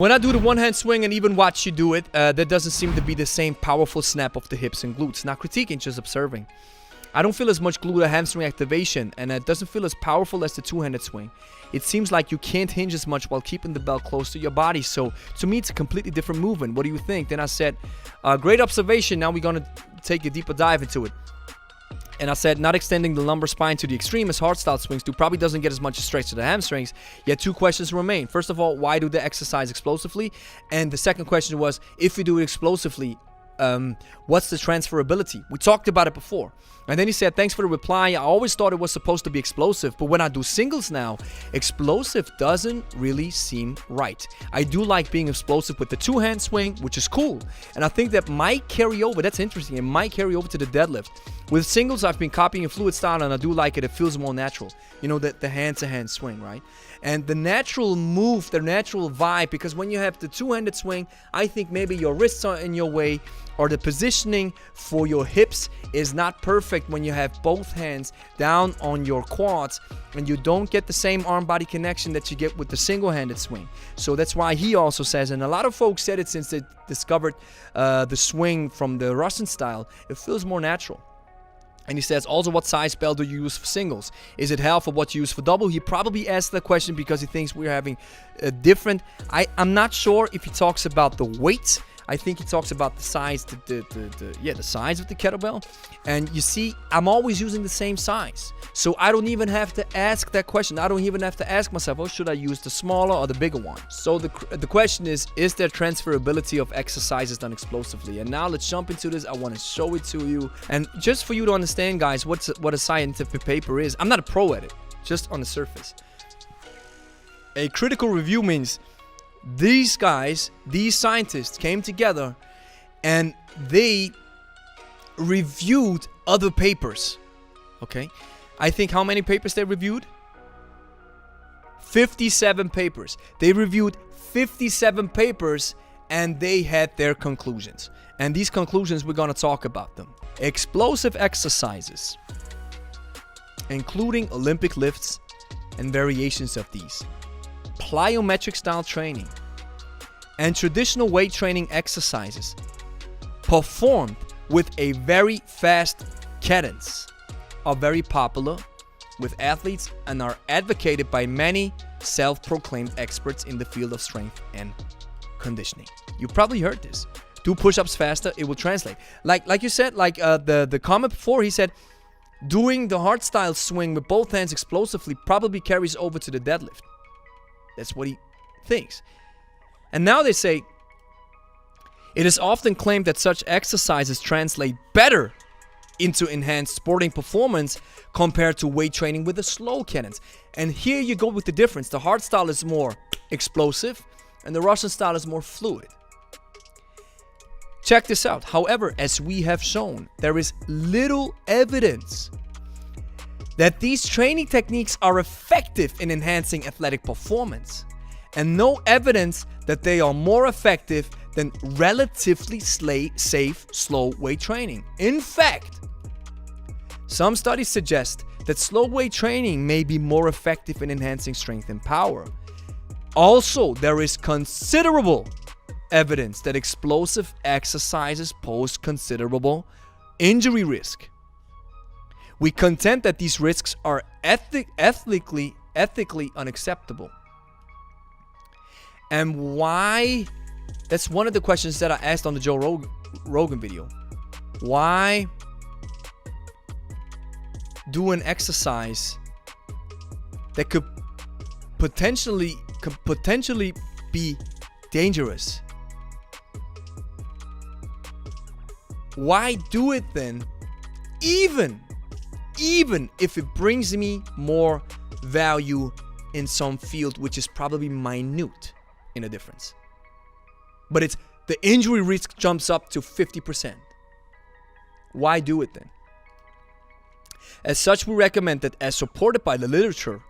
When I do the one-hand swing and even watch you do it, there doesn't seem to be the same powerful snap of the hips and glutes. Not critiquing, just observing. I don't feel as much glute or hamstring activation, and it doesn't feel as powerful as the two-handed swing. It seems like you can't hinge as much while keeping the bell close to your body. So to me, it's a completely different movement. What do you think? Then I said, great observation. Now we're going to take a deeper dive into it. And I said, not extending the lumbar spine to the extreme as hardstyle swings do probably doesn't get as much stretch to the hamstrings. Yet two questions remain. First of all, why do they exercise explosively? And the second question was, if you do it explosively, what's the transferability? We talked about it before. And then he said, thanks for the reply. I always thought it was supposed to be explosive, but when I do singles now, explosive doesn't really seem right. I do like being explosive with the two-hand swing, which is cool. And I think that might carry over. That's interesting. It might carry over to the deadlift. With singles, I've been copying a fluid style, and I do like it. It feels more natural. You know, the hand-to-hand swing, right? And the natural move, the natural vibe, because when you have the two-handed swing, I think maybe your wrists are in your way, or the positioning for your hips is not perfect when you have both hands down on your quads, and you don't get the same arm-body connection that you get with the single-handed swing. So that's why he also says, and a lot of folks said it since they discovered the swing from the Russian style, it feels more natural. And he says, also, what size bell do you use for singles? Is it half of what you use for double? He probably asked the question because he thinks we're having a different... I'm not sure if he talks about the weight. I think he talks about the size, the size of the kettlebell. And you see, I'm always using the same size. So I don't even have to ask that question. I don't even have to ask myself, oh, should I use the smaller or the bigger one? So the question is there transferability of exercises done explosively? And now let's jump into this. I want to show it to you. And just for you to understand, guys, what a scientific paper is. I'm not a pro at it, just on the surface. A critical review means these guys, these scientists came together and they reviewed other papers. Okay? I think how many papers they reviewed? 57 papers. They reviewed 57 papers and they had their conclusions. And these conclusions, we're going to talk about them. Explosive exercises, including Olympic lifts and variations of these, plyometric style training, and traditional weight training exercises performed with a very fast cadence are very popular with athletes and are advocated by many self-proclaimed experts in the field of strength and conditioning. You probably heard this. Do push-ups faster, it will translate. Like you said, the comment before, he said, doing the hardstyle swing with both hands explosively probably carries over to the deadlift. That's what he thinks. And now they say, it is often claimed that such exercises translate better into enhanced sporting performance compared to weight training with a slow cadence. And here you go with the difference. The hard style is more explosive and the Russian style is more fluid. Check this out. However, as we have shown, there is little evidence that these training techniques are effective in enhancing athletic performance, and no evidence that they are more effective than relatively safe slow weight training. In fact, some studies suggest that slow weight training may be more effective in enhancing strength and power. Also, there is considerable evidence that explosive exercises pose considerable injury risk. We contend that these risks are ethically unacceptable. And why? That's one of the questions that I asked on the Joe Rogan video. Why do an exercise that could potentially be dangerous? Why do it then, even if it brings me more value in some field which is probably minute in a difference? But it's the injury risk jumps up to 50%. Why do it then? As such, we recommend that, as supported by the literature,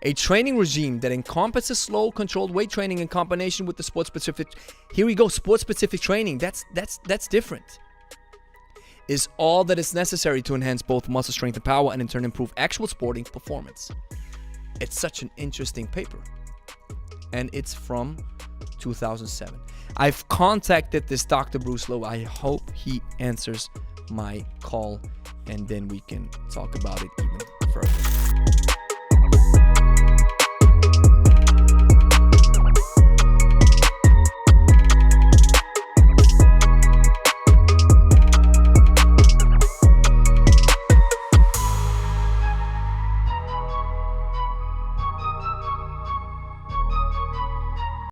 a training regime that encompasses slow, controlled weight training in combination with the sport-specific, here we go, sport-specific training, that's different, is all that is necessary to enhance both muscle strength and power and in turn improve actual sporting performance. It's such an interesting paper. And it's from 2007. I've contacted this Dr. Bruce Lowe. I hope he answers my call, and then we can talk about it even further.